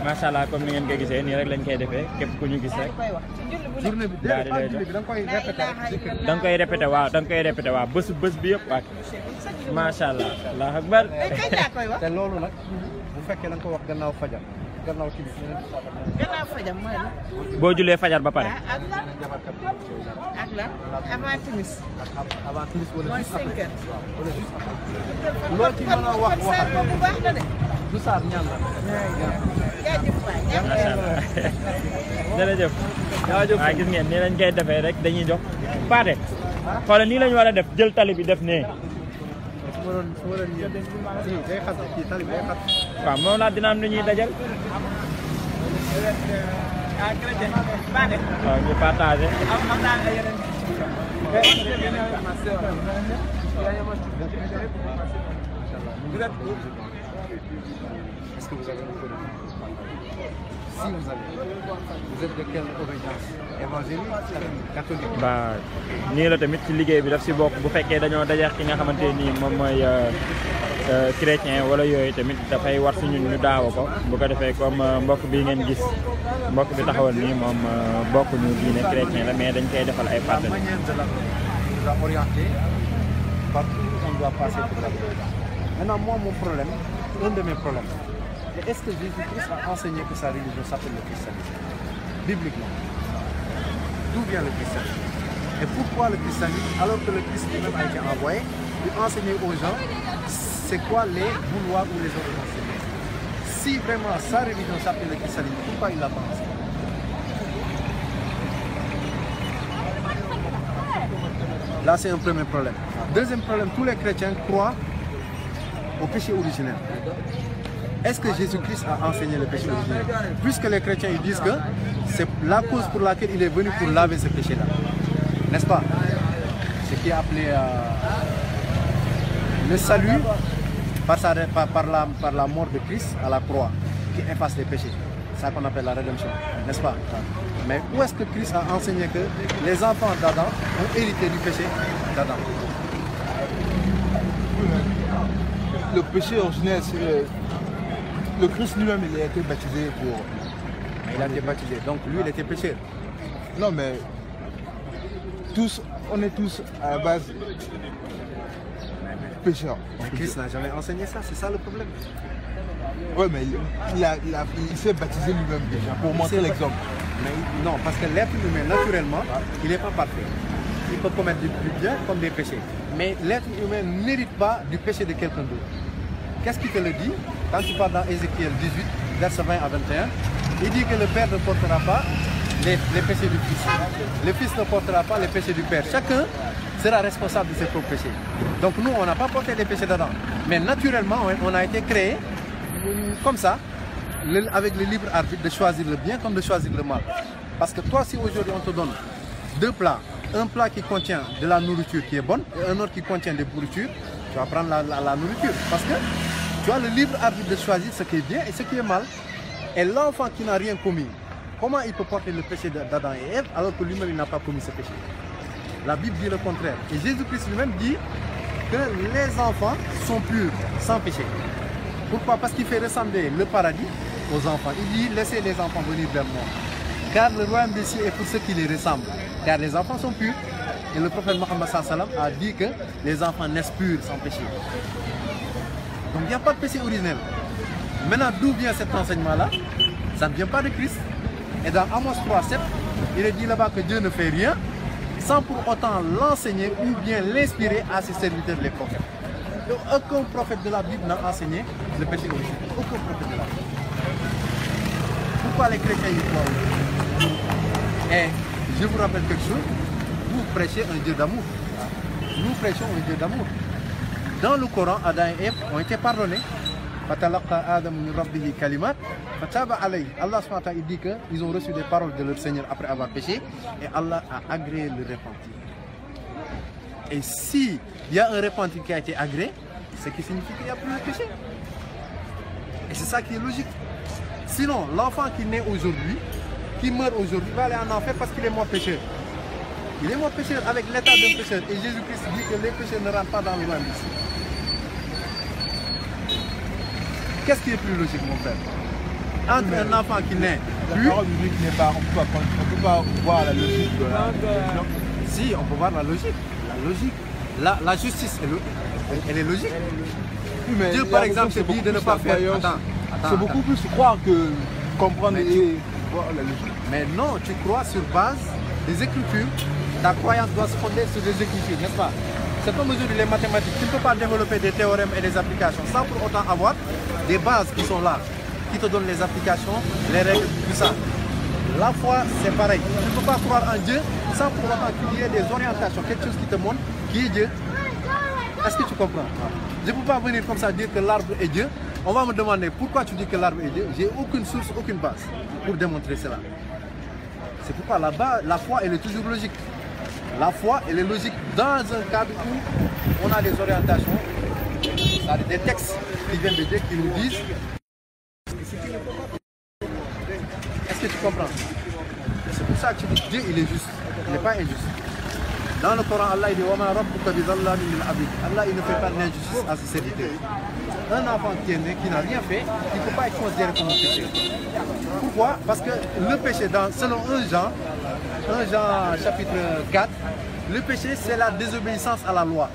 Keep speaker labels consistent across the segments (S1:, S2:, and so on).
S1: macha allah comme ni ngeen ko gisee nii rek lañ koy defee képp ku ñu gis rek.
S2: journée bi
S1: daal di lay jox
S2: da nga koy répété.
S1: da nga koy répété waaw da nga koy répété waaw bés bi yëpp waat macha allah allahu akbar.
S2: te loolu nag bu fekkee da nga ko wax gannaaw fajar gannaaw timis.
S3: gannaaw fajar mooy la.
S1: boo julee fajar ba pare.
S3: ak la avant timis.
S2: avant timis wala
S3: mooy
S2: juste
S3: 5 heures.
S2: wala juste après. loo ci mën a wax waxal
S3: bu baax la de.
S2: du saar ñaan la.
S3: jaajëf waay
S1: macha allah jërëjëf. waaw gis ngeen nii lañ koy defee rek dañuy jox paate. xoolal nii lañ war a def jël tali bi def nee.
S2: su ma doon yéen day xat kii tali bi day xat.
S1: waaw moom laa dina am lu ñuy dajal. waaw ñu partagé.
S2: Est-ce que vous avez un peu de temps? Si vous avez, vous êtes de quelle obédience? Évangélique, catholique?
S1: ba nii la tamit ci liggéey bi daf si bokk bu fekkee dañoo dajeex ki nga xamante nii moom mooy chrétien wala yooyu tamit dafay war si ñun ñu daawa ko bu ko defee comme mbokk bi ngeen gis mbokk bi taxawal nii moom bokk ñu diine chrétien la mais dañ koy defal ay
S2: La manière de la orienter, partout on doit passer pour la vie. Maintenant, moi, mon problème, un de mes problèmes, est-ce que Jésus-Christ a enseigné que sa religion s'appelle le christianisme? Bibliquement. D'où vient le christianisme? Et pourquoi le christianisme, alors que le Christ lui-même a été envoyé, pour enseigner aux gens c'est quoi les vouloirs ou les autres enseignements? Si vraiment sa religion s'appelle le christianisme, pourquoi il l'a pas enseigné? Là, c'est un premier problème. Deuxième problème, tous les chrétiens croient au péché originel. Est-ce que Jésus-Christ a enseigné le péché originel? Puisque les chrétiens ils disent que c'est la cause pour laquelle il est venu pour laver ce péché-là. N'est-ce pas? Ce qui est appelé le salut par la mort de Christ à la croix, qui efface les péchés. C'est ça qu'on appelle la rédemption. N'est-ce pas? Mais où est-ce que Christ a enseigné que les enfants d'Adam ont hérité du péché d'Adam?
S4: Le péché originel, c'est le Christ lui-même, il a été baptisé pour...
S2: Il a été baptisé, donc lui, il était pécheur.
S4: Non, mais tous, on est tous à la base pécheurs.
S2: Mais Christ n'a jamais enseigné ça, c'est ça le problème.
S4: Oui, mais il s'est baptisé lui-même déjà pour montrer l'exemple.
S2: Mais non, parce que l'être humain, naturellement, il n'est pas parfait. Il peut commettre du bien comme des péchés. Mais l'être humain n'hérite pas du péché de quelqu'un d'autre. Qu'est-ce qu'il te le dit? Quand tu parles dans Ézéchiel 18, verset 20 à 21, il dit que le Père ne portera pas les péchés du Fils. Le Fils ne portera pas les péchés du Père. Chacun sera responsable de ses propres péchés. Donc nous, on n'a pas porté les péchés d'Adam. Mais naturellement, on a été créé comme ça, avec le libre arbitre de choisir le bien comme de choisir le mal. Parce que toi, si aujourd'hui on te donne deux plats, un plat qui contient de la nourriture qui est bonne et un autre qui contient des pourritures, tu vas prendre la nourriture. Parce que tu as le libre arbitre de choisir ce qui est bien et ce qui est mal. Et l'enfant qui n'a rien commis, comment il peut porter le péché d'Adam et Ève alors que lui-même il n'a pas commis ce péché? La Bible dit le contraire. Et Jésus-Christ lui-même dit que les enfants sont purs, sans péché. Pourquoi? Parce qu'il fait ressembler le paradis aux enfants. Il dit laissez les enfants venir vers moi. Car le royaume des cieux est pour ceux qui les ressemblent. Car les enfants sont purs. Et le prophète Mohammed sallam a dit que les enfants naissent purs sans péché. Donc il n'y a pas de péché originel. Maintenant, d'où vient cet enseignement-là? Ça ne vient pas de Christ. Et dans Amos 3:7, il est dit là-bas que Dieu ne fait rien sans pour autant l'enseigner ou bien l'inspirer à ses serviteurs les prophètes. Donc, aucun prophète de la Bible n'a enseigné le péché originel. Aucun prophète de la Bible. Pourquoi les chrétiens y croient? Et je vous rappelle quelque chose, vous prêchez un Dieu d'amour. Nous prêchons un Dieu d'amour. Dans le Coran, Adam et Ève ont été pardonnés. Allah il dit qu'ils ont reçu des paroles de leur Seigneur après avoir péché et Allah a agréé le repentir. Et s'il y a un repentir qui a été agréé, ce qui signifie qu'il n'y a plus de péché. Et c'est ça qui est logique. Sinon, l'enfant qui naît aujourd'hui, qui meurt aujourd'hui, va aller en enfer parce qu'il est mort pécheur. Il est mort pécheur avec l'état d'un pécheur. Et Jésus-Christ dit que les pécheurs ne rentrent pas dans le royaume des cieux. Qu'est-ce qui est plus logique, mon frère? Entre un enfant qui naît,
S4: La parole unique n'est pas, on ne peut pas voir la logique de la religion.
S2: Si, on peut voir la logique. La logique. La justice, elle est logique.
S4: Oui, mais
S2: Dieu, par exemple, se dit de ne pas faire.
S4: C'est beaucoup plus croire que comprendre et voir la logique.
S2: Mais non, tu crois sur base des Écritures. Ta croyance doit se fonder sur des Écritures, n'est-ce pas? C'est comme aujourd'hui les mathématiques. Tu ne peux pas développer des théorèmes et des applications sans pour autant avoir des bases qui sont là, qui te donnent les applications, les règles, tout ça. La foi, c'est pareil. Tu ne peux pas croire en Dieu sans pour autant qu'il y ait des orientations, quelque chose qui te montre qui est Dieu. Est-ce que tu comprends? Je ne peux pas venir comme ça dire que l'arbre est Dieu. On va me demander pourquoi tu dis que l'arbre est Dieu. J'ai aucune source, aucune base pour démontrer cela. C'est pourquoi la foi, elle est toujours logique. La foi, elle est logique dans un cadre où on a des orientations, des textes qui viennent de Dieu qui nous disent. Est-ce que tu comprends? C'est pour ça que tu dis Dieu, il est juste. Il n'est pas injuste. Dans le Coran, Allah dit Allah, il ne fait pas d'injustice à ses serviteurs. Un enfant qui est né, qui n'a rien fait, il ne peut pas être considéré comme un péché. Pourquoi? Parce que le péché, selon 1 Jean chapitre 4, le péché c'est la désobéissance à la loi.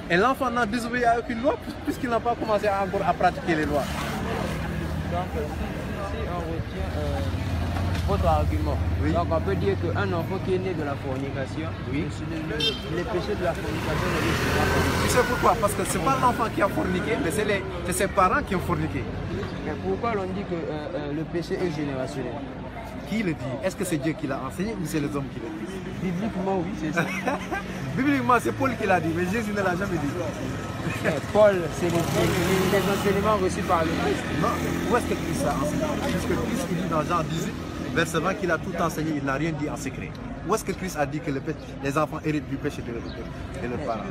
S2: Et l'enfant n'a désobéi à aucune loi puisqu'il n'a pas commencé encore à pratiquer les lois.
S5: Donc si on retient votre argument,
S2: oui.
S5: Donc on peut dire qu'un enfant qui est né de la fornication, oui. Les péchés de la fornication ne lui sont pas forniqués.
S2: Tu sais pourquoi? Parce que ce n'est pas l'enfant qui a forniqué, mais c'est ses parents qui ont forniqué.
S5: Mais pourquoi l'on dit que le péché est générationnel?
S2: Qui le dit? Est-ce que c'est Dieu qui l'a enseigné ou c'est les hommes qui le disent?
S5: Bibliquement, oui, c'est ça.
S2: Bibliquement, c'est Paul qui l'a dit, mais Jésus ne l'a jamais dit.
S5: Paul, c'est les enseignements reçus par le Christ.
S2: Non, où est-ce que Christ l'a enseigné? Puisque Christ dit dans Jean 18, verset 20, qu'il a tout enseigné, il n'a rien dit en secret. Où est-ce que Christ a dit que les enfants héritent du péché de leurs parents?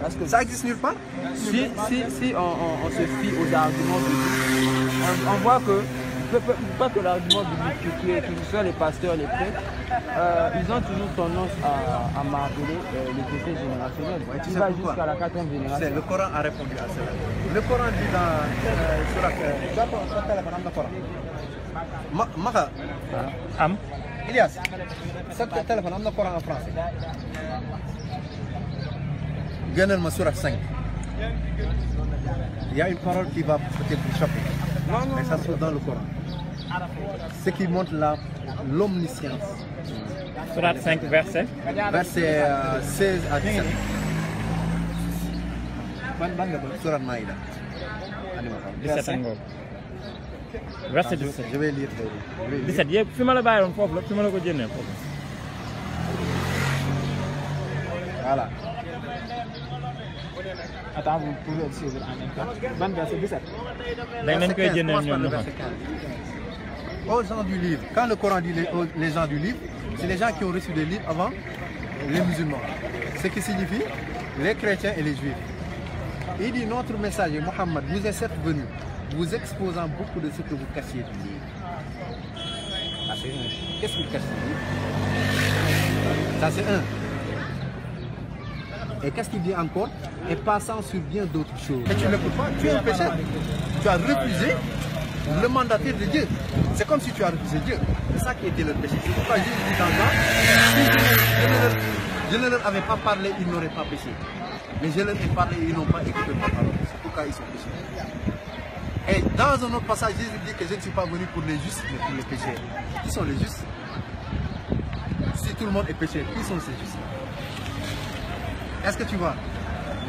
S2: Parce que ça existe nulle part.
S5: Si on se fie aux arguments bibliques, on voit que pas que l'argument biblique, que ce soit les pasteurs, les prêtres, ils ont toujours tendance à marteler le péché générationnel.
S2: Ouais, tu
S5: il
S2: sais
S5: va
S2: pourquoi?
S5: jusqu'à la 4e génération.
S2: Le Coran a répondu à cela. Le Coran dit dans Maka, Elias, ce téléphone a le Coran en français. Gagnez-moi sur 5. Il y a une parole qui va peut-être vous choquer. Mais ça se trouve dans le Coran. Ce qui montre l'omniscience.
S1: Surat 5, verset
S2: 16 à 17. Surat Maïda.
S1: 17 angol. Verset 17.
S2: Je vais lire.
S1: 17 yëpp fi ma la bàyyi woon foofu la fi ma la ko jëndee foofu.
S2: Voilà.
S5: Attends, vous pouvez aussi ouvrir en même temps. Ban verset 17.
S1: dañ koy jëndee ñoom ñu xam.
S2: Aux gens du livre. Quand le Coran dit les gens du livre, c'est les gens qui ont reçu des livres avant les musulmans. Ce qui signifie les chrétiens et les juifs. Il dit notre messager Mohammed vous est certes venu, vous exposant beaucoup de ce que vous cachiez du livre. Qu'est-ce que vous cachez du livre? Ça c'est un. Et qu'est-ce qu'il dit encore? Et passant sur bien d'autres choses. Mais tu ne l'écoutes pas, tu es un pécheur. Tu as refusé le mandataire de Dieu. C'est comme si tu as refusé Dieu. C'est ça qui était le péché. C'est pourquoi Jésus dit dans Jean, si je ne leur avais pas parlé, ils n'auraient pas péché. Mais je leur ai parlé et ils n'ont pas écouté ma parole. C'est pourquoi ils sont péchés. Et dans un autre passage, Jésus dit que je ne suis pas venu pour les justes, mais pour les pécheurs. Qui sont les justes? Si tout le monde est pécheur, qui sont ces justes? Est-ce que tu vois?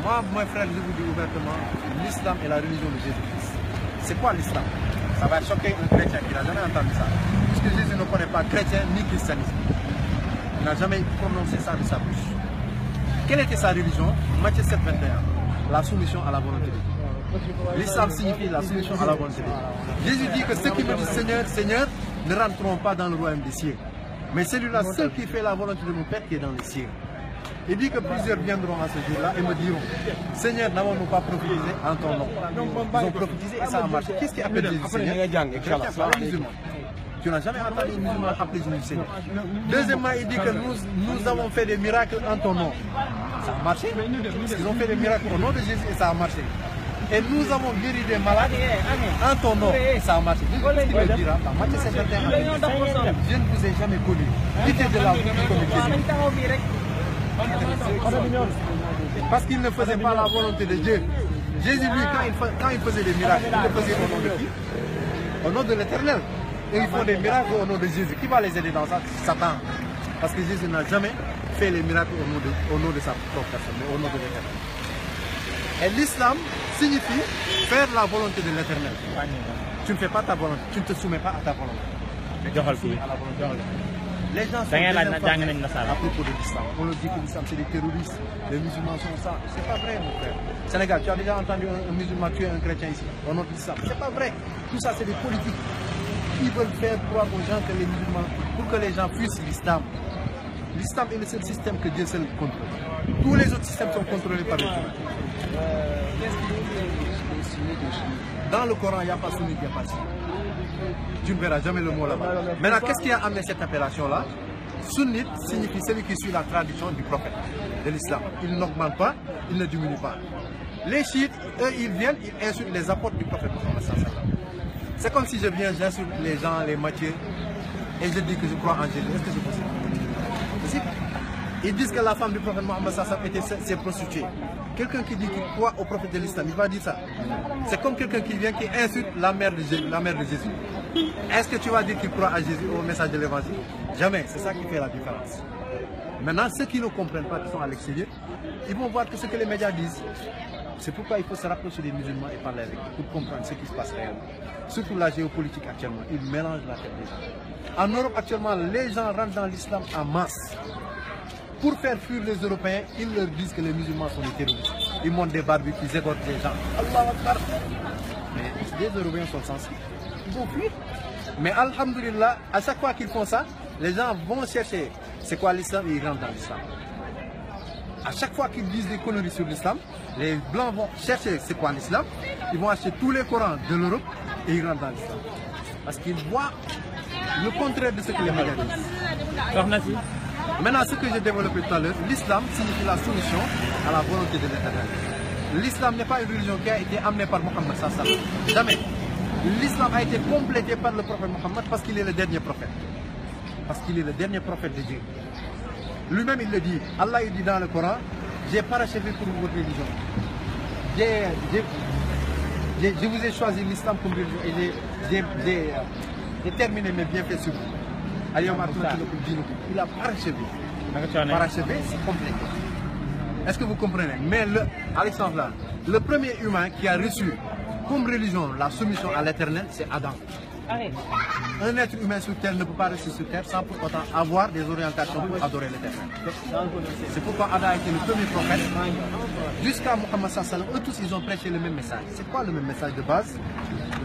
S2: Moi, mon frère, je vous dis ouvertement, l'islam est la religion de Jésus-Christ. C'est quoi l'islam? Ça va choquer un chrétien qui n'a jamais entendu ça. Puisque Jésus ne connaît pas chrétien ni christianisme. Il n'a jamais prononcé ça de sa bouche. Quelle était sa religion? Matthieu 7, 21. La soumission à la volonté de Dieu. L'islam signifie la soumission à la volonté de Dieu. Jésus dit que ceux qui me disent Seigneur, Seigneur, ne rentreront pas dans le royaume des cieux. Mais celui-là, seul qui fait la volonté de mon Père qui est dans les cieux. Il dit que plusieurs viendront à ce jour-là et me diront Seigneur, n'avons-nous pas prophétisé en ton nom? Ils ont prophétisé et ça a marché. Qu'est-ce qui appelle Jésus Seigneur? Tu n'as jamais entendu un musulman appeler Jésus Seigneur. Deuxièmement, il dit que nous avons fait des miracles en ton nom. Ça a marché. Ils ont fait des miracles au nom de Jésus et ça a marché. Et nous avons guéri des malades en ton nom. Ça a marché. Je ne dira pas. Moi, je ne vous ai jamais connu. Quittez de la vie comme Jésus. Parce qu'il ne faisait pas la volonté de Dieu. Jésus, lui, quand il faisait des miracles, il le faisait au nom de qui? Au nom de l'Éternel. Et ils font des miracles au nom de Jésus. Qui va les aider dans ça? Satan. Parce que Jésus n'a jamais fait les miracles au nom de sa propre personne, mais au nom de l'Éternel. Et l'islam signifie faire la volonté de l'Éternel. Tu ne fais pas ta volonté, tu ne te soumets pas à ta volonté. Mais tu te soumets à la volonté. Les gens sont désinformés à propos de l'islam. On leur dit que l'islam c'est des terroristes, les musulmans sont ça. C'est pas vrai, mon frère. Sénégal, tu as déjà entendu un musulman tuer un chrétien ici au nom de l'islam? C'est pas vrai. Tout ça c'est des politiques. Ils veulent faire croire aux gens que les musulmans, pour que les gens fuissent l'islam. L'islam est le seul système que Dieu seul contrôle. Tous les autres systèmes sont contrôlés par les humains. Dans le Coran, il n'y a pas sunni, il n'y a pas sunni. Tu ne verras jamais le mot là-bas. Maintenant, qu'est-ce qui a amené cette appellation-là? Sunnite signifie celui qui suit la tradition du prophète de l'islam. Il n'augmente pas, il ne diminue pas. Les chiites, eux, ils viennent, ils insultent les apôtres du prophète Mohammed. C'est comme si je viens, j'insulte les gens, les moitiés, et je dis que je crois en Jésus. Est-ce que c'est possible? Possible? Ils disent que la femme du prophète Mohammed était ses prostituées. Quelqu'un qui dit qu'il croit au prophète de l'islam, il va dire ça. C'est comme quelqu'un qui vient, qui insulte la mère de Jésus. Est-ce que tu vas dire qu'il croit à Jésus, au message de l'évangile? Jamais. C'est ça qui fait la différence. Maintenant, ceux qui ne comprennent pas, qui sont à l'extérieur, ils vont voir que ce que les médias disent. C'est pourquoi il faut se rapprocher des musulmans et parler avec eux pour comprendre ce qui se passe réellement. Surtout la géopolitique actuellement, ils mélangent la tête des gens. En Europe actuellement, les gens rentrent dans l'islam en masse. Pour faire fuir les Européens, ils leur disent que les musulmans sont des terroristes. Ils montent des barbecues, ils égorgent des gens. Allah Akbar. Mais les Européens sont sensibles. Ils vont fuir. Mais alhamdulillah, à chaque fois qu'ils font ça, les gens vont chercher c'est quoi l'islam et ils rentrent dans l'islam. À chaque fois qu'ils disent des conneries sur l'islam, les blancs vont chercher c'est quoi l'islam, ils vont acheter tous les Corans de l'Europe et ils rentrent dans l'islam. Parce qu'ils voient le contraire de ce que les médias disent. Maintenant, ce que j'ai développé tout à l'heure, l'islam signifie la soumission à la volonté de l'Éternel. L'islam n'est pas une religion qui a été amenée par Mohammed sallallahu. Jamais. L'islam a été complété par le prophète Mohammed parce qu'il est le dernier prophète. Parce qu'il est le dernier prophète de Dieu. Lui-même il le dit. Allah il dit dans le Coran, j'ai parachevé pour votre religion. Je vous ai choisi l'islam comme religion et j'ai terminé mes bienfaits sur vous. Il a parachevé. Parachevé, c'est complété. Est-ce que vous comprenez? Mais Alexandre là, le premier humain qui a reçu comme religion la soumission à l'Éternel, c'est Adam. Un être humain sur terre ne peut pas rester sur terre sans pour autant avoir des orientations pour adorer l'Éternel. C'est pourquoi Adam a été le premier prophète. Jusqu'à Muhammad sallallahu, eux tous ils ont prêché le même message. C'est quoi le même message de base?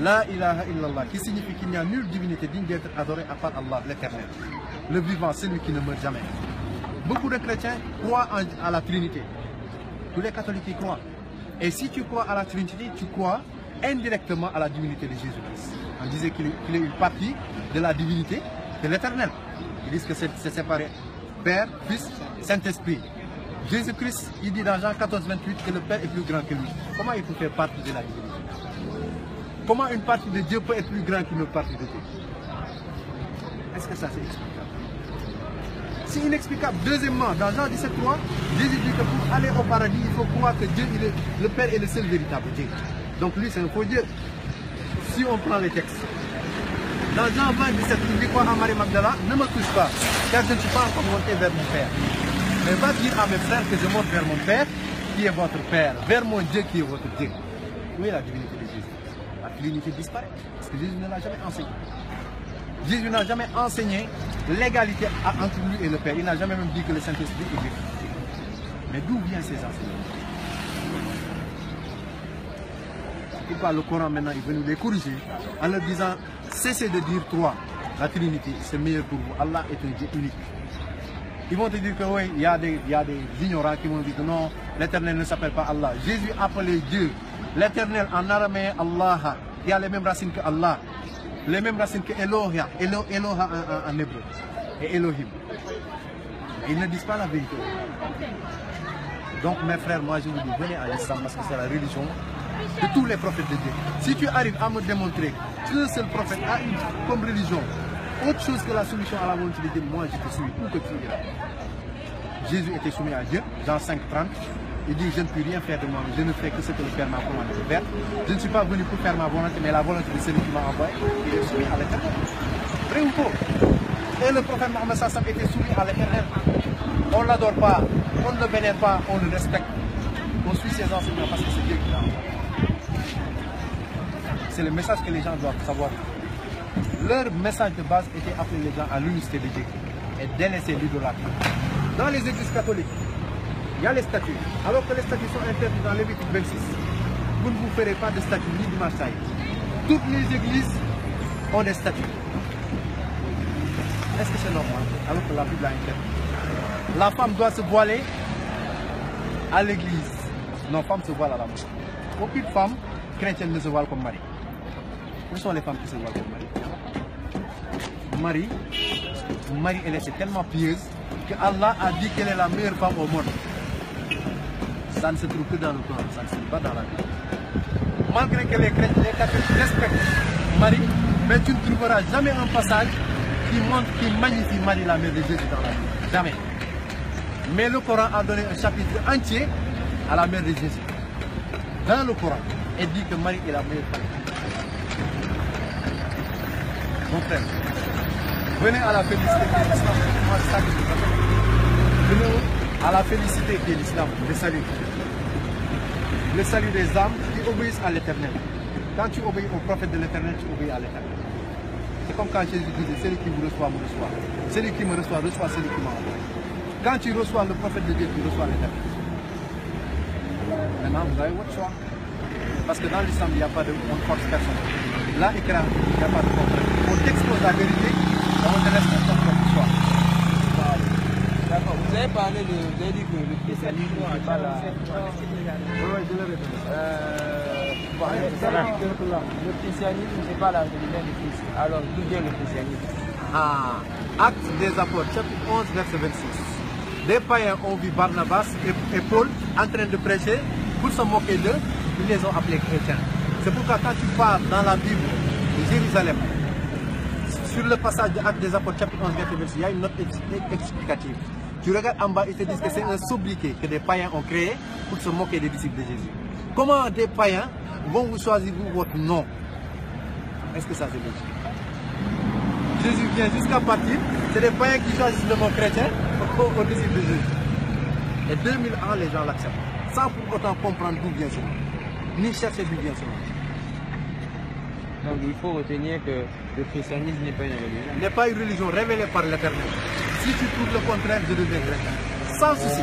S2: La ilaha illallah, qui signifie qu'il n'y a nulle divinité digne d'être adorée à part Allah, l'Éternel. Le vivant, celui qui ne meurt jamais. Beaucoup de chrétiens croient à la Trinité. Tous les catholiques y croient. Et si tu crois à la Trinité, tu crois indirectement à la divinité de Jésus-Christ. On disait qu'il est une partie de la divinité de l'Éternel. Ils disent que c'est séparé. Père, Fils, Saint-Esprit. Jésus-Christ, il dit dans Jean 14, 28 que le Père est plus grand que lui. Comment il peut faire partie de la divinité? Comment une partie de Dieu peut être plus grande qu'une autre partie de Dieu? Est-ce que ça c'est explicable? C'est inexplicable. Deuxièmement, dans Jean 17, 3, Jésus dit que pour aller au paradis, il faut croire que Dieu, le Père est le seul véritable Dieu. Donc lui, c'est un faux Dieu. Si on prend les textes. Dans Jean 20, 17, il dit quoi à Marie Magdala? Ne me touche pas, car je ne suis pas encore monté vers mon Père. Mais va dire à mes frères que je monte vers mon Père, qui est votre Père, vers mon Dieu qui est votre Dieu. Où est la divinité de Jésus? La divinité disparaît, parce que Jésus ne l'a jamais enseigné. Jésus n'a jamais enseigné l'égalité entre lui et le Père. Il n'a jamais même dit que le Saint-Esprit est Dieu. Mais d'où viennent ces enseignements? Pourquoi le Coran maintenant est venu les corriger en leur disant cessez de dire trois, la Trinité, c'est meilleur pour vous. Allah est un Dieu unique. Ils vont te dire que oui, il y a des ignorants qui vont dire que non, l'Éternel ne s'appelle pas Allah. Jésus appelait Dieu, l'Éternel en araméen Allah, qui a les mêmes racines que Allah, les mêmes racines que Eloha, Eloha en hébreu, et Elohim. Et ils ne disent pas la vérité. Donc mes frères, moi je vous dis, venez à l'Islam parce que c'est la religion de tous les prophètes de Dieu. Si tu arrives à me démontrer qu'un seul prophète a une comme religion autre chose que la soumission à la volonté de Dieu, moi je te suis où que tu iras. Jésus était soumis à Dieu, Jean 5:30. Il dit, je ne puis rien faire de moi, je ne fais que ce que le Père m'a commandé de faire. Je ne suis pas venu pour faire ma volonté, mais la volonté de celui qui m'a envoyé. Il est soumis à l'éternel. Vrai ou faux? Et le prophète Mohammed Sassam était soumis à l'éternel. On ne l'adore pas, on ne le vénère pas, on le respecte. On suit ses enseignements parce que c'est Dieu qui l'a envoyé. C'est le message que les gens doivent savoir. Leur message de base était d'appeler les gens à l'unicité de Dieu et délaisser l'idolâtrie. Dans les églises catholiques, il y a les statuts. Alors que les statuts sont interdits dans Lévitique 26, vous ne vous ferez pas de statuts ni dimanche saïd. Toutes les églises ont des statuts. Est-ce que c'est normal? Alors que la Bible a interdit. La femme doit se voiler à l'église. Non, femme se voile à la mosquée. Aucune femme chrétienne ne se voile comme Marie. Où sont les femmes qui se voilent comme Marie? Marie, elle était tellement pieuse que Allah a dit qu'elle est la meilleure femme au monde. Ça ne se trouve que dans le Coran, ça ne se trouve pas dans la Bible. Malgré que les chrétiens, les catholiques respectent Marie, mais tu ne trouveras jamais un passage qui magnifie Marie, la mère de Jésus dans la Bible. Jamais. Mais le Coran a donné un chapitre entier à la mère de Jésus. Dans le Coran, elle dit que Marie est la meilleure femme. Mon frère, venez à la félicité qui est l'islam. Venez à la félicité qui est l'islam, le salut. Le salut des âmes qui obéissent à l'éternel. Quand tu obéis au prophète de l'éternel, tu obéis à l'éternel. C'est comme quand Jésus disait, celui qui vous reçoit, me reçoit. Celui qui me reçoit, reçoit celui qui m'a envoyé. Quand tu reçois le prophète de Dieu, tu reçois l'éternel. Maintenant, vous avez votre choix. Parce que dans l'islam, il n'y a pas de force personnelle. Là, il n'y a pas de force. On t'expose la vérité, on te laisse ton propre choix.
S5: D'accord, vous avez parlé de. Vous avez dit que le christianisme n'est pas la.
S2: Oui, je l'ai répété.
S5: Le christianisme n'est pas la religion du Christ. Alors, d'où vient le christianisme?
S2: Actes des apôtres, chapitre 11, verset 26. Des païens ont vu Barnabas et Paul en train de prêcher pour se moquer d'eux. Ils les ont appelés chrétiens. C'est pourquoi quand tu parles dans la Bible de Jérusalem, sur le passage de Actes des apôtres, chapitre 11, verset 26, il y a une note explicative. Tu regardes en bas, ils te disent que c'est un sobriquet que des païens ont créé pour se moquer des disciples de Jésus. Comment des païens vont vous choisir votre nom? Est-ce que ça c'est logique? Jésus vient jusqu'à partir, c'est des païens qui choisissent le nom chrétien aux disciples de Jésus. Et 2000 ans, les gens l'acceptent, sans pour autant comprendre d'où vient ce nom, ni chercher d'où vient ce nom.
S5: Donc il faut retenir que le christianisme n'est pas une religion.
S2: Il n'est pas une religion révélée par l'Éternel. Si tu trouves le contraire, je deviens chrétien. Sans souci.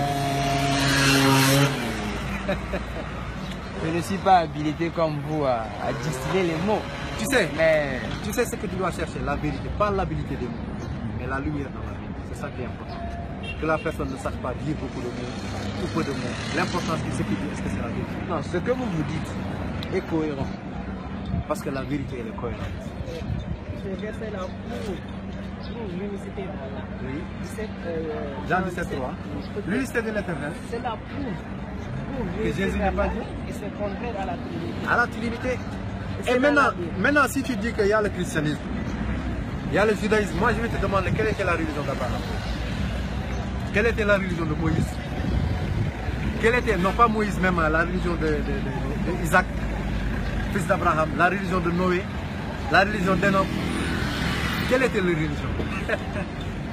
S5: Je ne suis pas habilité comme vous à distiller les mots.
S2: Tu sais,
S5: Mais
S2: tu sais ce que tu dois chercher, la vérité, pas l'habilité des mots, mais la lumière dans la vérité. C'est ça qui est important. Que la personne ne sache pas dire beaucoup de mots ou peu de mots. L'important c'est ce qu'il dit, est-ce que c'est la vérité?
S5: non, ce que vous dites est cohérent.
S2: Parce que la vérité, elle est cohérente.
S3: Ce verset là pour l'unicité.
S2: Oui.
S3: 17,
S2: Jean 17:3. L'unicité de l'Éternel.
S3: c'est là pour
S2: Que Jésus n'a pas dit.
S3: Et c'est contraire à la Trinité.
S2: À la Trinité. Et maintenant, si tu dis qu'il y a le christianisme, il y a le judaïsme, moi je vais te demander quelle était la religion d'Abraham? Quelle était la religion de Moïse? Quelle était, non pas Moïse même, la religion d'Isaac, fils d'Abraham, la religion de Noé, la religion d'Enoch? Quelle était leur religion?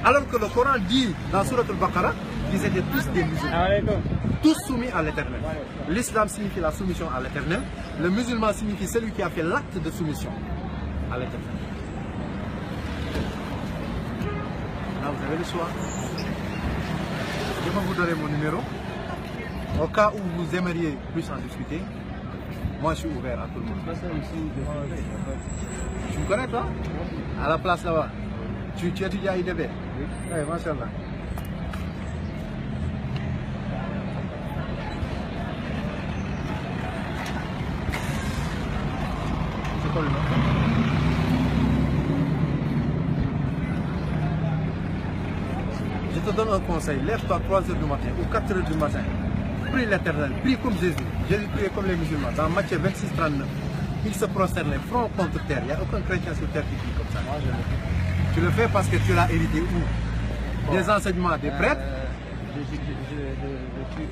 S2: Alors que le Coran dit dans Surat al-Baqarah qu'ils étaient tous des musulmans, tous soumis à l'éternel. L'islam signifie la soumission à l'éternel, le musulman signifie celui qui a fait l'acte de soumission à l'éternel. Là vous avez le choix. Je vais vous donner mon numéro. Au cas où vous aimeriez plus en discuter, moi je suis ouvert à tout le monde. Tu me connais toi? À la place là-bas. Tu étudies à IDB? Oui, machallah. C'est quoi le nom? Je te donne un conseil, lève-toi à 3 h du matin ou 4 h du matin. prie l'Éternel, prie comme Jésus. Jésus priait comme les musulmans. Dans Matthieu 26, 39, il se prosternait front contre terre. Il n'y a aucun chrétien sur terre qui prie comme ça.
S5: Moi, je le fais.
S2: Tu le fais parce que tu l'as hérité où? Des enseignements des prêtres.
S5: Je suis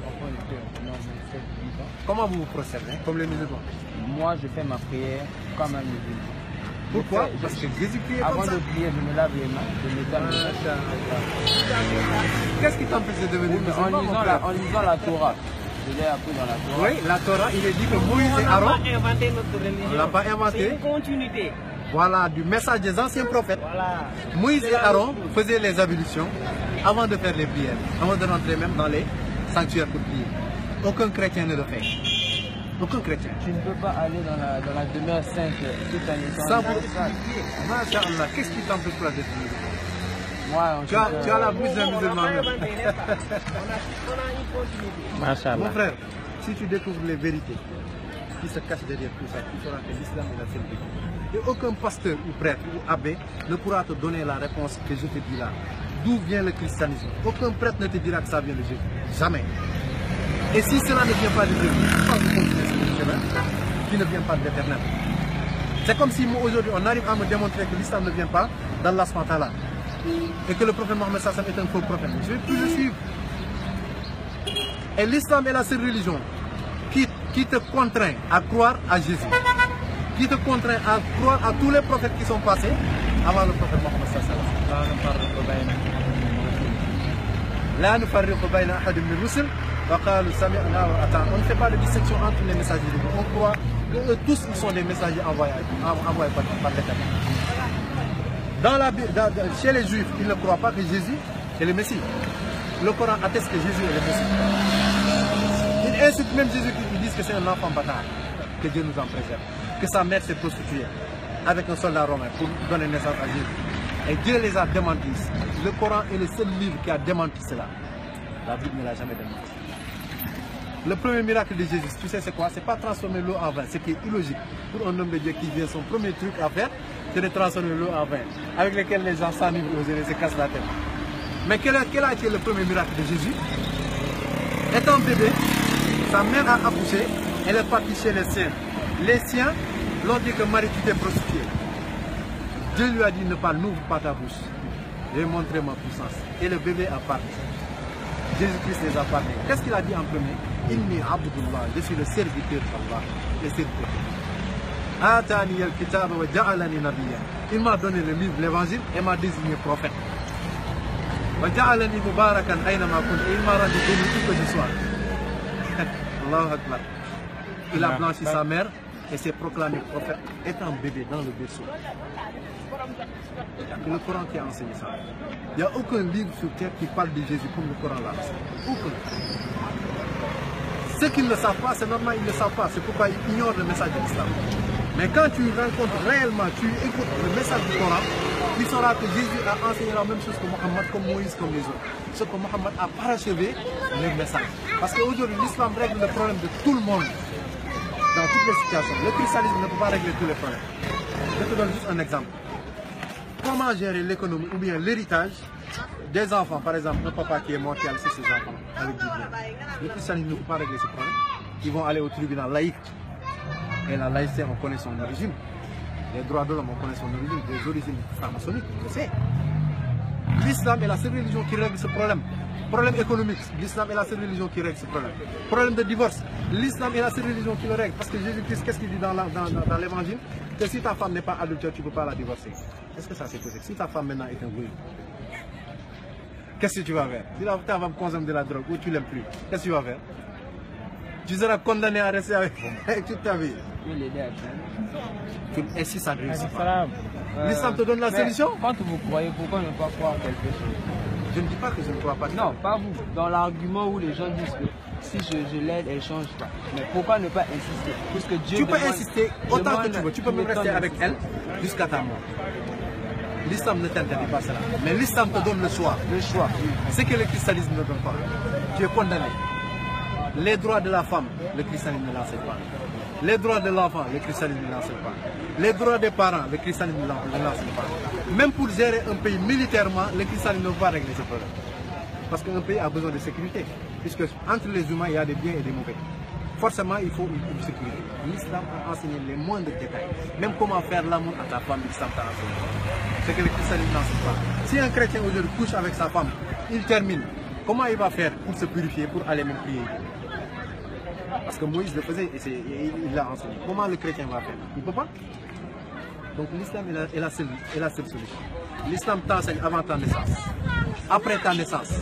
S5: enfant de Dieu. Non, mais c'est vivant.
S2: Comment vous vous prosternez? Comme les musulmans.
S5: Moi, je fais ma prière comme un musulman.
S2: Pourquoi? Parce que Jésus priait
S5: Avant
S2: comme ça.
S5: de prier, je me lave les mains, je m'étale les mains.
S2: Qu'est-ce qui t'empêche de devenir musulman, mon frère?
S5: En lisant la Torah. Je l'ai appris dans la Torah.
S2: Oui, la Torah, il est dit que Moïse et
S3: On n'a
S2: Aaron,
S3: pas inventé notre religion.
S2: on ne l'a pas
S3: C'est
S2: inventé.
S3: une continuité.
S2: Voilà, du message des anciens prophètes.
S3: Voilà.
S2: Moïse et Aaron faisaient les ablutions avant de faire les prières, avant de rentrer même dans les sanctuaires pour prier. Aucun chrétien ne le fait. Aucun chrétien.
S5: Tu ne peux pas aller dans la demeure sainte tout en étant
S2: Ça,
S5: dans le sac.
S2: Masha'Allah, qu'est-ce qui t'empêche pas d'être musulman?
S5: Moi,
S2: Tu as la bouche d'un
S3: On
S2: musulman
S3: n'a pas
S2: même.
S3: inventé, n'est-ce pas? On a une continuité.
S1: macha
S2: Mon
S1: allah.
S2: frère, si tu découvres les vérités qui se cachent derrière tout ça, tu sauras que l'islam est la seule vérité. Et aucun pasteur ou prêtre ou abbé ne pourra te donner la réponse que je te dis là. D'où vient le christianisme? Aucun prêtre ne te dira que ça vient de Jésus. Jamais. Et si cela ne vient pas de Jésus, pourquoi vous continuez sur le chemin qui ne vient pas de l'Éternel? C'est comme si aujourd'hui on arrive à me démontrer que l'islam ne vient pas d'Allah subhanahu wa ta'ala et que le prophète Mohammed sallallahu alayhi wa sallam est un faux prophète. Je vais plus le suivre. Et l'islam est la seule religion qui te contraint à croire à Jésus, qui te contraint à croire à tous les prophètes qui sont passés avant le prophète Mohammed sallallahu alayhi wa sallam. La nufarriqu bayna ahadin min rusul wa qalu sami'na wa ata'na. On ne fait pas de distinction entre les messagers de Dieu. On croit que eux tous ils sont des messagers envoyés par l'Éternel. Chez les Juifs, ils ne croient pas que Jésus est le Messie. Le Coran atteste que Jésus est le Messie. Ils insultent même Jésus, ils disent que c'est un enfant bâtard, que Dieu nous en préserve, que sa mère s'est prostituée avec un soldat romain pour donner naissance à Jésus. Et Dieu les a démentis. Le Coran est le seul livre qui a démenti cela. La Bible ne l'a jamais démenti. Le premier miracle de Jésus, tu sais c'est quoi? C'est pas transformer l'eau en vin, ce qui est illogique. Pour un homme de Dieu qui vient, son premier truc à faire, c'est de transformer l'eau en vin, avec lequel les gens s'enivrent et se cassent la tête. Mais quel a été le premier miracle de Jésus? Étant bébé, sa mère a accouché, elle est partie chez les siens. Les siens l'ont dit que Marie, tu t'es prostituée. Dieu lui a dit n'ouvre pas ta bouche. J'ai montré ma puissance. Et le bébé a parlé. Jésus-Christ les a parlé. Qu'est-ce qu'il a dit en premier? Inni Abdullah, je suis le serviteur d'Allah, le serviteur. Atani al-kitab wa ja'alani nabiyya. Il m'a donné le livre, l'évangile, et m'a désigné prophète. Wa ja'alani mubarakan aynama kunt. Il m'a rendu béni où que je sois. Allahu Akbar. Il a blanchi sa mère et s'est proclamé prophète étant bébé dans le berceau. C'est le Coran qui a enseigné ça. Il n'y a aucun livre sur terre qui parle de Jésus comme le Coran l'a enseigné. Aucun. Ceux qui ne le savent pas, c'est normal, ils ne le savent pas. C'est pourquoi ils ignorent le message de l'islam. Mais quand tu rencontres réellement, tu écoutes le message du Coran, tu sauras que Jésus a enseigné la même chose que Mohammed, comme Moïse, comme les autres. Sauf que Mohammed a parachevé le message. Parce qu'aujourd'hui, l'islam règle le problème de tout le monde. Dans toutes les situations. Le christianisme ne peut pas régler tous les problèmes. Je te donne juste un exemple. Comment gérer l'économie ou bien l'héritage des enfants, par exemple, un papa qui est mort qui a laissé ses enfants avec du bien. Le christianisme ne peut pas régler ce problème. Ils vont aller au tribunal laïque. Et la laïcité, on connaît son origine. Les droits de l'homme, on connaît son origine, des origines franc-maçonniques, je sais. L'islam est la seule religion qui règle ce problème. Problème économique, l'islam est la seule religion qui règle ce problème. Problème de divorce, l'islam est la seule religion qui le règle. Parce que Jésus-Christ, qu'est-ce qu'il dit dans l'évangile? Que si ta femme n'est pas adultère, tu ne peux pas la divorcer. Est-ce que ça c'est possible? Si ta femme maintenant est un voyou, qu'est-ce que tu vas faire? Si ta femme consomme de la drogue ou tu ne l'aimes plus, qu'est-ce que tu vas faire? Tu seras condamné à rester avec toute ta vie. Et si ça ne réussit pas? L'islam te donne la solution?
S5: Quand vous croyez, pourquoi ne pas croire quelque chose?
S2: Je ne dis pas que je ne crois pas.
S5: Non, pas vous. Dans l'argument où les gens disent que si je l'aide, elle ne change pas. Mais pourquoi ne pas insister? Puisque Dieu
S2: tu peux insister autant que tu veux. Tu peux même rester avec elle jusqu'à ta mort. L'islam ne t'interdit pas cela. Mais l'islam te donne le choix.
S5: Le choix.
S2: C'est que le christianisme ne donne pas. Tu es condamné. Les droits de la femme, le christianisme ne l'enseigne pas. Les droits de l'enfant, le christianisme ne l'enseigne pas. Les droits des parents, le christianisme ne l'enseigne pas. Même pour gérer un pays militairement, le christianisme ne peut pas régler ce problème. Parce qu'un pays a besoin de sécurité. Puisque entre les humains, il y a des biens et des mauvais. Forcément, il faut une sécurité. L'islam a enseigné les moindres détails. Même comment faire l'amour à ta femme, l'islam t'a enseigné. C'est que le christianisme n'enseigne pas. Si un chrétien aujourd'hui couche avec sa femme, il termine. Comment il va faire pour se purifier, pour aller même prier? Parce que Moïse le faisait et il l'a enseigné. Comment le chrétien va faire? Il ne peut pas. Donc l'islam est la seule solution. L'islam t'enseigne avant ta naissance, après ta naissance,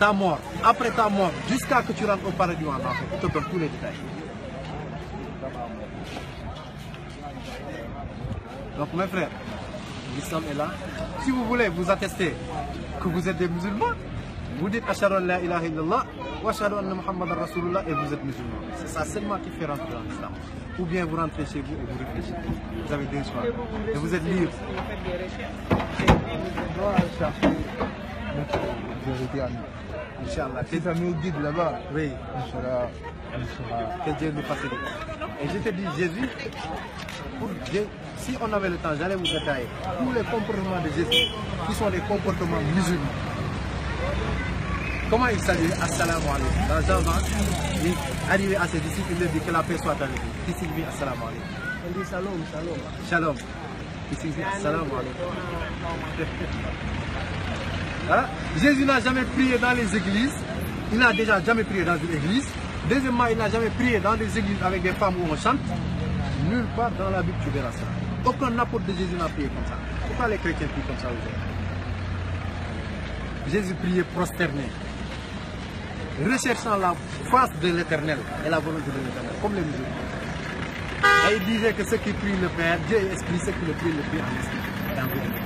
S2: ta mort, après ta mort, jusqu'à que tu rentres au paradis en enfer. Il te donne tous les détails. Donc mes frères, l'islam est là. Si vous voulez vous attester que vous êtes des musulmans, vous dites Ashhadu an la ilaha illallah wa ashhadu anna Muhammadan Rasulullah et vous êtes musulman. C'est ça seulement qui fait rentrer dans l'islam. Ou bien vous rentrez chez vous et vous réfléchissez. Vous avez deux choix. Et vous êtes libre.
S4: On doit chercher notre vérité à nous.
S2: Inch'Allah.
S4: Si ça nous guide là-bas,
S2: Oui.
S4: Inch'Allah,
S2: Que Dieu nous facilite. Et je te dis, Jésus, si on avait le temps, j'allais vous détailler tous les comportements de Jésus, qui sont des comportements musulmans. Comment il salue Assalamu alaikum. Dans Jean 20, il est arrivé à ses disciples, il leur dit que la paix soit avec vous. Qui signifie Assalamu alaikum?
S3: On dit shalom, shalom.
S2: Shalom. Qui signifie Assalamu alaikum. Voilà. Jésus n'a jamais prié dans les églises. Il n'a déjà jamais prié dans une église. Deuxièmement, il n'a jamais prié dans des églises avec des femmes où on chante. Nulle part dans la Bible tu verras ça. Aucun apôtre de Jésus n'a prié comme ça. Pourquoi les chrétiens prient comme ça aujourd'hui? Jésus priait prosterné, recherchant la face de l'éternel et la volonté de l'éternel, comme les musulmans. Et il disait que ceux qui prient le Père, Dieu est esprit, ceux qui le prient en esprit et en vérité.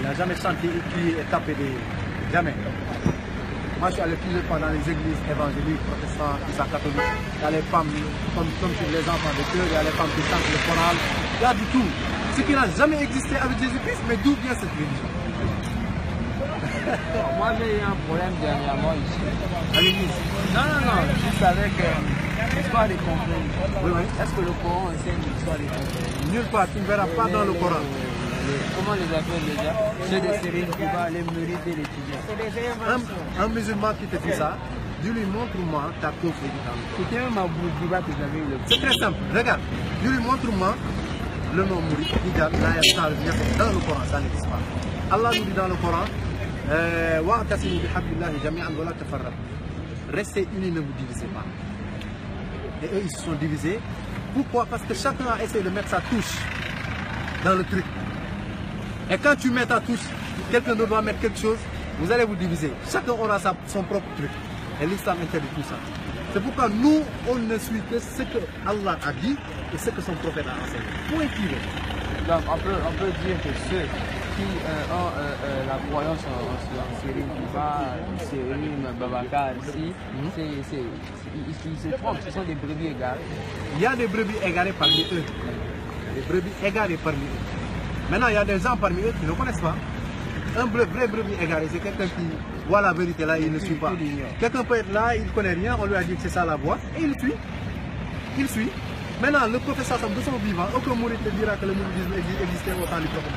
S2: Il n'a jamais chanté, crié et tapé des... Jamais. Moi, je suis allé plusieurs fois dans les églises évangéliques, protestantes, catholiques. Il y a les femmes, comme sur les enfants de cœur, il y a les femmes qui chantent le choral. Il y a du tout. Ce qui n'a jamais existé avec Jésus-Christ, mais d'où vient cette religion?
S5: Moi, j'ai eu un problème dernièrement ici.
S2: À l'église.
S5: Non, juste avec l'histoire des conflits.
S2: Oui, oui.
S5: Est-ce que le Coran enseigne l'histoire des conflits?
S2: Nulle part, tu ne verras pas dans le Coran.
S5: Comment les appelle déjà? Ceux de Cyril qui va les mûrir et l'étudier.
S2: Un musulman qui te dit ça, dis-lui montre-moi ta preuve évidente.
S5: C'était un Maboudjiba que j'avais eu le
S2: C'est très simple, regarde, dis-lui montre-moi le nom Mourid, dans le Coran, ça n'existe pas. Allah nous dit dans le Coran, restez unis, ne vous divisez pas. Et eux, ils se sont divisés. Pourquoi? Parce que chacun a essayé de mettre sa touche dans le truc. Et quand tu mets ta touche, quelqu'un d'autre va mettre quelque chose, vous allez vous diviser. Chacun aura son propre truc. Et l'islam interdit tout ça. C'est pourquoi nous, on ne suit que ce que Allah a dit et ce que son prophète a enseigné. Point tiré.
S5: Donc on peut dire que ceux qui ont la croyance en Cyril Cyril Babacar, ils se trompent, ce sont des brebis égarées.
S2: Il y a des brebis égarées parmi eux. Des brebis égarées parmi eux. Maintenant, il y a des gens parmi eux qui ne connaissent pas. Un vrai brebis égaré, c'est quelqu'un qui voit la vérité là et il ne suit pas. Quelqu'un peut être là, il ne connaît rien, on lui a dit que c'est ça la voie, et il suit. Il suit. Maintenant, le professeur de son vivant, aucun mouride te dira que le mouridisme existait au temps du prophète.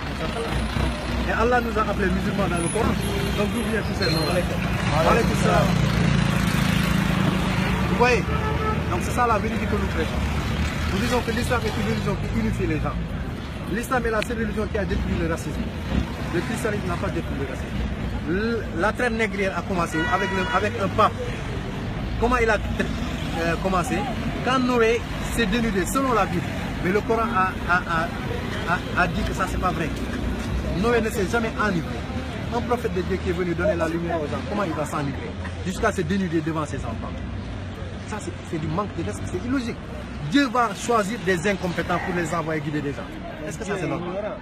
S2: Et Allah nous a appelés musulmans dans le Coran. Donc d'où vient tous ces noms? Alaykoum salam. Vous voyez? Donc c'est ça la vérité que nous prêchons. Nous disons que l'islam est une religion qui unifie les gens. L'islam est la seule religion qui a détruit le racisme. Le christianisme n'a pas détruit le racisme. La traite négrière a commencé avec un pape. Comment il a commencé? Quand Noé s'est dénudé, selon la Bible, mais le Coran a dit que ça c'est pas vrai. Noé ne s'est jamais enivré. Un prophète de Dieu qui est venu donner la lumière aux gens, comment il va s'enivrer? Jusqu'à se dénuder devant ses enfants. Ça c'est du manque de respect, c'est illogique. Dieu va choisir des incompétents pour les envoyer guider des gens. Est-ce que ça c'est normal?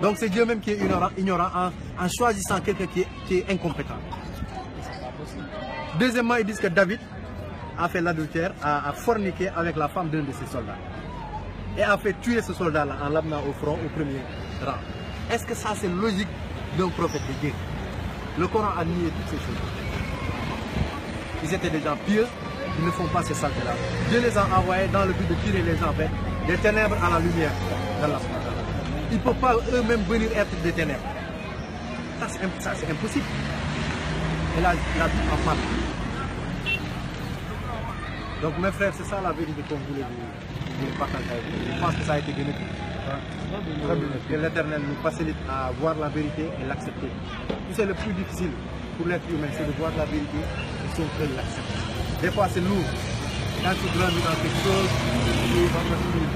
S2: Donc c'est Dieu même qui est ignorant en choisissant quelqu'un qui est incompétent. Deuxièmement, ils disent que David a fait l'adultère, a forniqué avec la femme d'un de ses soldats. Et a fait tuer ce soldat-là en l'amenant au front, au premier rang. Est-ce que ça c'est logique d'un prophète de Dieu? Le Coran a nié toutes ces choses. Ils étaient des gens pieux, ils ne font pas ces saletés-là. Dieu les a envoyés dans le but de tirer les gens des ténèbres à la lumière d'Allah. Ils ne peuvent pas eux-mêmes venir être des ténèbres. Ça c'est impossible. et la vie en parle. Donc mes frères, c'est ça la vérité qu'on voulait vous partager avec vous. Je pense que ça a été bénéfique. Que l'Éternel nous facilite à voir la vérité et l'accepter. C'est le plus difficile pour l'être humain, c'est de voir la vérité et son cœur l'accepter. Des fois c'est lourd. Quand tu grandis dans quelque chose,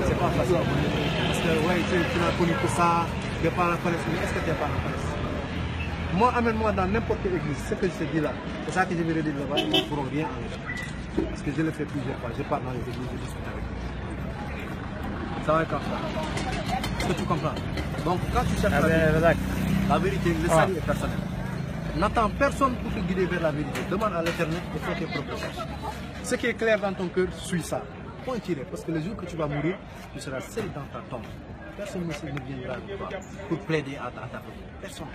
S2: c'est pas facile. Parce que ouais, tu n'as connu que ça, tes parents connaissent, mais est-ce que tes parents connaissent? Moi, amène-moi dans n'importe quelle église, ce que je te dis là, c'est ça que je vais redire là-bas, ils ne pourront rien enlever. Parce que je le fais plusieurs fois, je pars dans les églises, je discute avec eux. Ça va être comme ça. Est-ce que tu comprends? Donc quand tu cherches la vérité, le salut est personnel. N'attends personne pour te guider vers la vérité. Demande à l'Éternel et fais tes propres recherches. Ce qui est clair dans ton cœur, suis ça. Point tiré, parce que le jour que tu vas mourir, tu seras seul dans ta tombe. Personne ne viendra pour plaider à ta cause. Personne.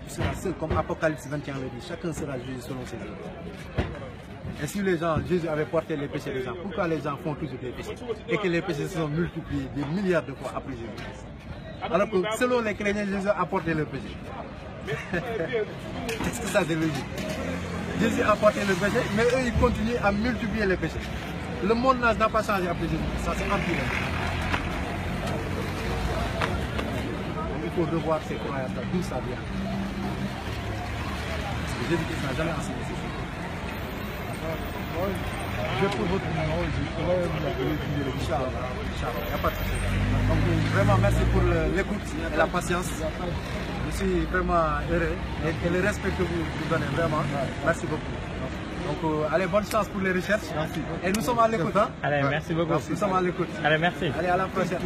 S2: Tu seras seul, comme Apocalypse 21 le dit. Chacun sera jugé selon ses œuvres. Et si les gens, Jésus avait porté les péchés des gens, pourquoi les gens font toujours des péchés? Et que les péchés se sont multipliés des milliards de fois après Jésus. Alors que selon les chrétiens, Jésus a porté le péché. Est-ce que ça c'est logique? Jésus a porté le péché, mais eux ils continuent à multiplier les péchés. Le monde n'a pas changé après Jésus, ça c'est empiré. Il faut revoir ces croyances, d'où ça vient. Parce que Jésus-Christ n'a jamais enseigné ces choses.
S4: Je peux votre numéro, je pourrais vous appeler.
S2: Inch'Allah, il n'y a pas de souci. Donc vraiment merci pour l'écoute et la patience. Je suis vraiment heureux et le respect que vous donnez vraiment. Merci beaucoup. Donc allez, bonne chance pour les recherches. Et nous sommes à l'écoute. Hein?
S1: Allez, merci beaucoup.
S2: Nous sommes à l'écoute.
S1: Allez, merci.
S2: Allez, à la prochaine.